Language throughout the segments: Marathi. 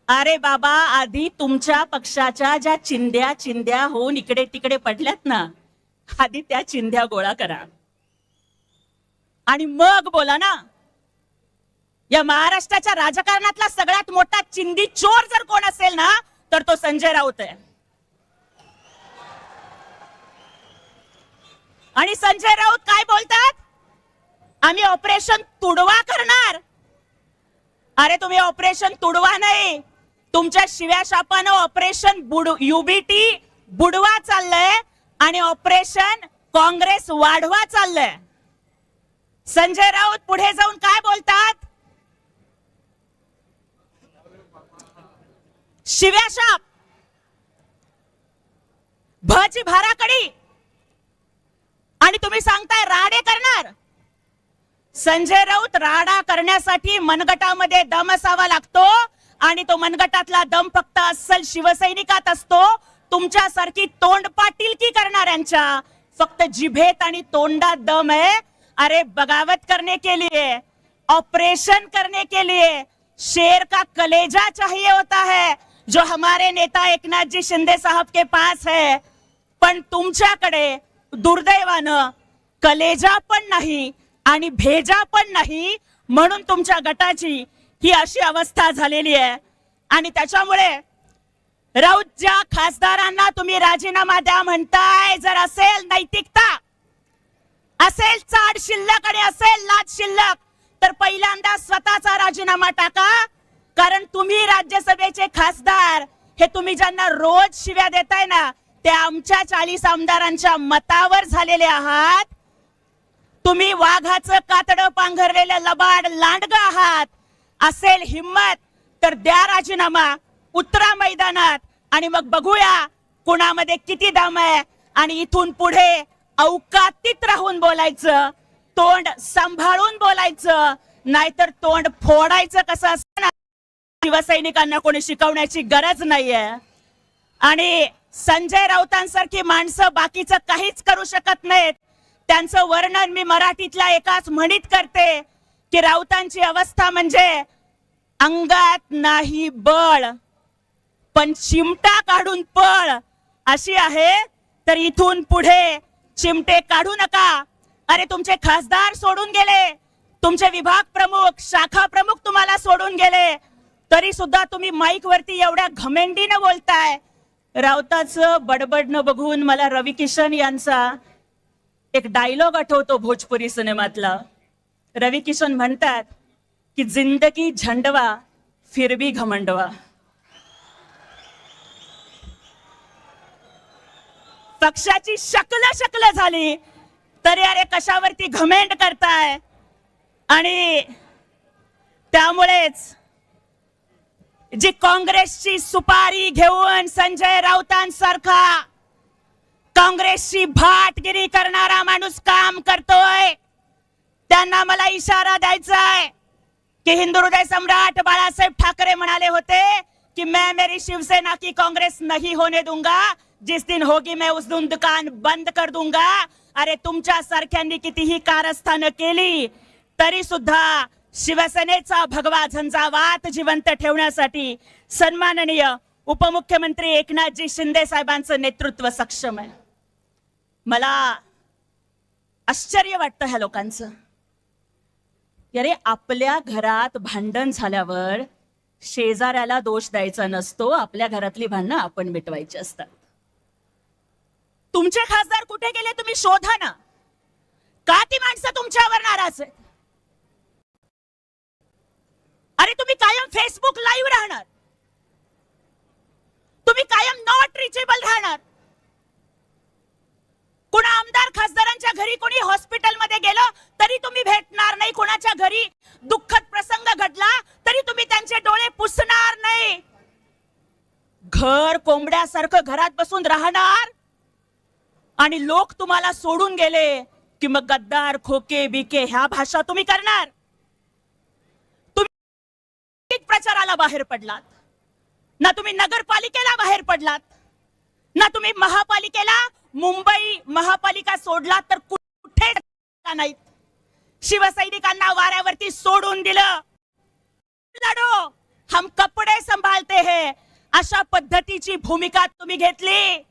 अरे बाबा, आधी तुमच्या पक्षाच्या ज्या चिंध्या चिंध्या होऊन इकडे तिकडे पडल्यात ना, आधी त्या चिंध्या गोळा करा आणि मग बोला ना. या महाराष्ट्राच्या राजकारणातला सगळ्यात मोठा चिंदी चोर जर कोण असेल ना, तर तो संजय राऊत आहे. आणि संजय राऊत काय बोलतात? आम्ही ऑपरेशन तुडवा करणार. अरे तुम्ही ऑपरेशन तुडवा नाही, तुमच्या शिव्या शापानं ऑपरेशन युबीटी बुडवा चाललंय आणि ऑपरेशन काँग्रेस वाढवा चाललंय. संजय राऊत पुढे जाऊन काय बोलतात? शिव्या शाप, भची भाराकडी, आणि तुम्ही सांगताय राडे करणार. संजय राऊत, राडा करण्यासाठी मनगटामध्ये दम असावा लागतो आणि तो मनगटातला दम फक्त अस्सल शिवसैनिकात असतो. तुमच्यासारखी तोंडपाटीलकी करणाऱ्यांच्या फक्त जिभेत आणि तोंडात दम है. अरे बगावत करने के लिए, ऑपरेशन करने के लिए शेर का कलेजा चाहिए होता है, जो हमारे नेता एकनाथ जी शिंदे साहब के पास है. पण तुमच्याकडे दुर्दैवानं कलेजा पण नाही आणि भेजा पण नाही, म्हणून तुमच्या गटाची ही अशी अवस्था झालेली आहे. आणि त्याच्यामुळे राऊतच्या खासदारांना तुम्ही राजीनामा द्या म्हणताय. जर असेल नैतिकता, असेल चाड शिल्लक आणि असेल लाज शिल्लक, तर पहिल्यांदा स्वतःचा राजीनामा टाका. कारण तुम्ही राज्यसभेचे खासदार, हे तुम्ही ज्यांना रोज शिव्या देताय ना, ते आमच्या 40 आमदारांच्या मतावर झालेले आहात. तुम्ही वाघाचं कातडं पांघरलेलं लबाड लांडग आहात. असेल हिम्मत तर द्या राजीनामा, उतरा मैदानात आणि मग बघूया कुणामध्ये किती दम आहे. आणि इथून पुढे औकातीत राहून बोलायचं, तोंड सांभाळून बोलायचं, नाहीतर तोंड फोडायचं कसं असतं ना, शिवसैनिकांना कोणी शिकवण्याची गरज नाहीये. आणि संजय राऊतांसारखी माणसं बाकीचं काहीच करू शकत नाहीत. त्यांचं वर्णन मी मराठीतल्या एकाच म्हणीत करते की राऊतांची अवस्था म्हणजे अंगात नाही बळ पण चिमटा काढून पळ अशी आहे. तर इथून पुढे चिमटे काढू नका. अरे तुमचे खासदार सोडून गेले, तुमचे विभाग प्रमुख, शाखा प्रमुख तुम्हाला सोडून गेले, तरी सुद्धा तुम्ही माईक वरती एवढ्या घमेंडीने बोलताय. राऊताचं बडबडणं बघून मला रवी किशन यांचा एक डायलॉग आठवतो भोजपुरी सिनेमातला. रवी किशन म्हणतात की जिंदगी झंडवा फिर भी घमंडवा. पक्षाची शकल झाली तरी अरे कशावरती घमेंड करताय. आणि त्यामुळेच जी काँग्रेसची सुपारी घेऊन संजय राऊतांसारखा काँग्रेसची भाटगिरी करणारा माणूस काम करतोय, त्यांना मला इशारा द्यायचा आहे की हिंदू हृदय सम्राट बाळासाहेब ठाकरे म्हणाले होते कि मैं मेरी शिवसेना की कांग्रेस नहीं होने दूंगा, जिस दिन होगी मैं उस दिन दुकान बंद कर दूंगा. अरे तुमच्या सारख्यांनी कितीही कारस्थानं केली तरी सुद्धा शिवसेनेचा भगवा झंझावात जिवंत ठेवण्यासाठी सन्माननीय उपमुख्यमंत्री एकनाथजी शिंदे साहेबांचं नेतृत्व सक्षम आहे. मला आश्चर्य वाटतं ह्या लोकांचं. अरे आपल्या घरात भांडण झाल्यावर शेजाऱ्याला दोष द्यायचा नसतो, आपल्या घरातली भांडणं आपण मिटवायची असतात. तुमचे खासदार कुठे गेले तुम्ही शोधा ना. का ती माणसं तुमच्यावर नाराज आहेत? अरे तुम्ही कायम फेसबुक लाईव्ह राहणार, तुम्ही कायम नॉट रिचेबल राहणार. कुणा आमदार खासदारांच्या घरी कोणी हॉस्पिटलमध्ये गेलं तरी तुम्ही भेटणार नाही. कोणाच्या घरी दुःखद प्रसंग घडला तरी तुम्ही त्यांचे डोळे पुसणार नाही. घर कोंबड्यासारखं घरात बसून राहणार आणि लोक तुम्हाला सोडून गेले की मग गद्दार, खोके, बिके ह्या भाषा तुम्ही करणार. तुम्ही प्रचाराला बाहेर पडलात ना, तुम्ही नगरपालिकेला बाहेर पडलात ना, तुम्ही महापालिकेला, मुंबई महापालिका सोडला तर कुठे नाहीत. शिवसैनिकांना वाऱ्यावरती सोडून दिलं. लढो, हम कपडे संभालते आते हैं अशा पद्धतीची भूमिका तुम्ही घेतली।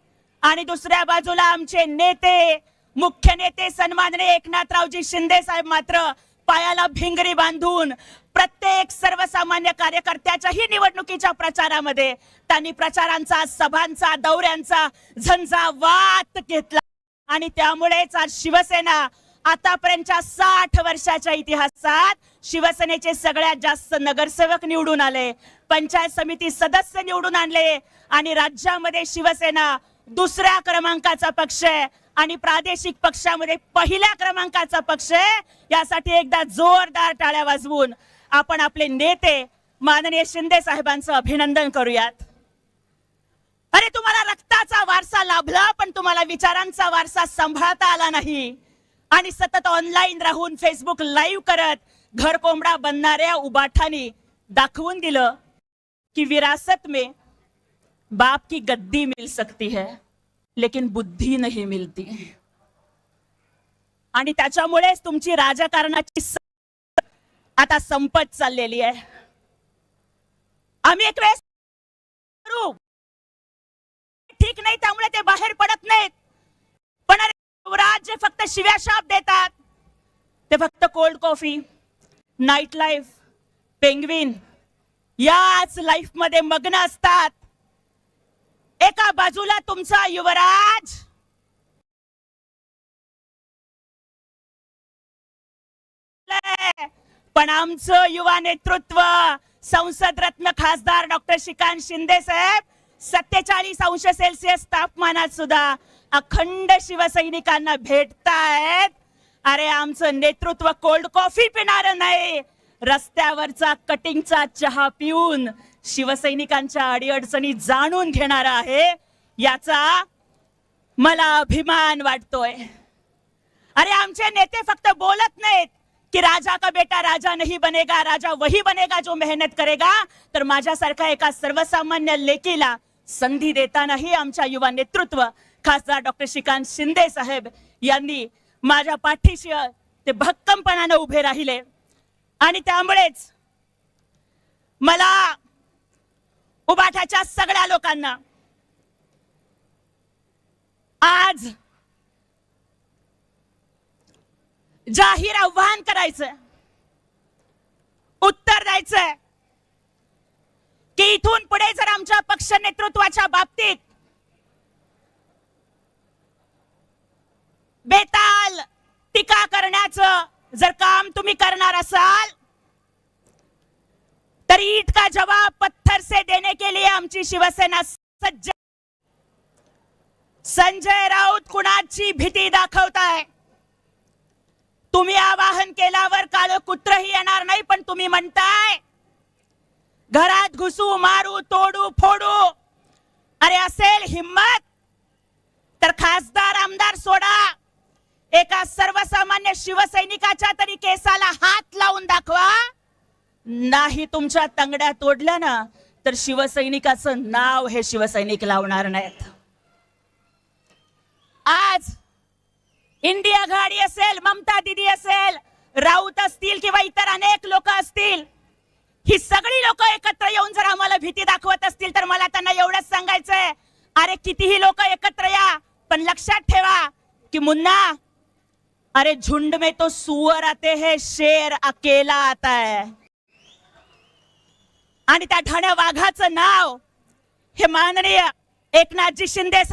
आणि दुसऱ्या बाजूला आमचे नेते, मुख्य नेते सन्माननीय एकनाथरावजी शिंदे साहेब मात्र पायाला भिंगरी बांधून प्रत्येक सर्वसामान्य कार्यकर्त्याच्याही निवडणुकीच्या प्रचारामध्ये त्यांनी प्रचारांचा, सभांचा, दौऱ्यांचा झंझावात घेतला। आणि त्यामुळेच आज शिवसेना आतापर्यंतच्या 60 वर्षाच्या इतिहासात शिवसेनेचे सगळ्यात जास्त नगरसेवक निवडून आले, पंचायत समिती सदस्य निवडून आणले आणि राज्यामध्ये शिवसेना दुसऱ्या क्रमांकाचा पक्ष आहे आणि प्रादेशिक पक्षामध्ये पहिल्या क्रमांकाचा पक्ष आहे। यासाठी एकदा जोरदार टाळ्या वाजवून आपण आपले नेते माननीय शिंदे साहेबांचं अभिनंदन करूयात। अरे तुम्हाला रक्ताचा वारसा लाभला पण तुम्हाला विचारांचा वारसा सांभाळता आला नाही आणि सतत ऑनलाईन राहून फेसबुक लाईव्ह करत घर कोंबडा बनणाऱ्या उबाठानी दाखवून दिलं की विरासत में बाप की गद्दी मिल सकती है लेकिन बुद्धी नहीं मिलती। आणि त्याच्यामुळेच तुमची राजकारणाची आता संपत चाललेली आहे। आम्ही एक वेळेस ठीक नाही त्यामुळे ते बाहेर पडत नाहीत, पण युवराज जे फक्त शिव्याशाप देतात ते फक्त cold coffee, night life, penguin याच लाईफ मध्ये मग्न असतात। एका बाजूला तुमचा युवराज पण आमचं युवा नेतृत्व संसद रत्न खासदार डॉक्टर श्रीकांत शिंदे साहेब 47 अंश सेल्सिअस तापमानात सुद्धा अखंड शिवसैनिकांना भेटतायत। अरे आमचं नेतृत्व कोल्ड कॉफी पिणार नाही, रस्त्यावरचा कटिंगचा चहा पिऊन शिवसैनिकांच्या अडीअडचणी जाणून घेणार आहे, याचा मला अभिमान वाटतोय। अरे आमचे नेते फक्त बोलत नाहीत की राजा का बेटा राजा नहीं बनेगा, राजा वही बनेगा जो मेहनत करेगा, तर माझ्यासारखा एका सर्वसामान्य लेकीला संधी देतानाही आमच्या युवा नेतृत्व खासदार डॉक्टर श्रीकांत शिंदे साहेब यांनी माझ्या पाठीशी ते भक्कमपणाने उभे राहिले। आणि त्यामुळेच मला उबाठाच्या सगळ्या लोकांना आज जाहीर आव्हान करायचंय, उत्तर द्यायचंय की इथून पुढे जर आमच्या पक्ष नेतृत्वाच्या बाबतीत बेताल टीका करण्याचं जर काम तुम्ही करणार असाल तर ईट का जवाब पत्थर से देने के लिए आमची शिवसेना सज्ज। संजय राऊत कुणाची भीती दाखवताय? तुम्ही आवाहन केल्यावर काळ कुत्रही येणार नाही, पण तुम्ही म्हणताय घरात घुसू, मारू, तोडू, फोडू। अरे असेल हिम्मत तर खासदार आमदार सोडा, एका सर्वसामान्य शिवसैनिकाच्या तरी केसाला हात लावून दाखवा। नाही तुमच्या तंगड्या तोडल्या ना तर शिवसैनिकाचं नाव हे शिवसैनिक लावणार नाहीत। आज इंडिया आघाडी असेल, ममता दीदी असेल, राऊत असतील किंवा इतर अनेक लोक असतील, ही सगळी लोक एकत्र येऊन जर आम्हाला भीती दाखवत असतील तर मला त्यांना एवढंच सांगायचंय, अरे कितीही लोक एकत्र या पण लक्षात ठेवा कि मुन्ना, अरे झुंड में तो सुअर आते हैं, शेर अकेला आता है। आणि त्या ठाण्या वाघाचं नाव हे माननीय एकनाथजी शिंदे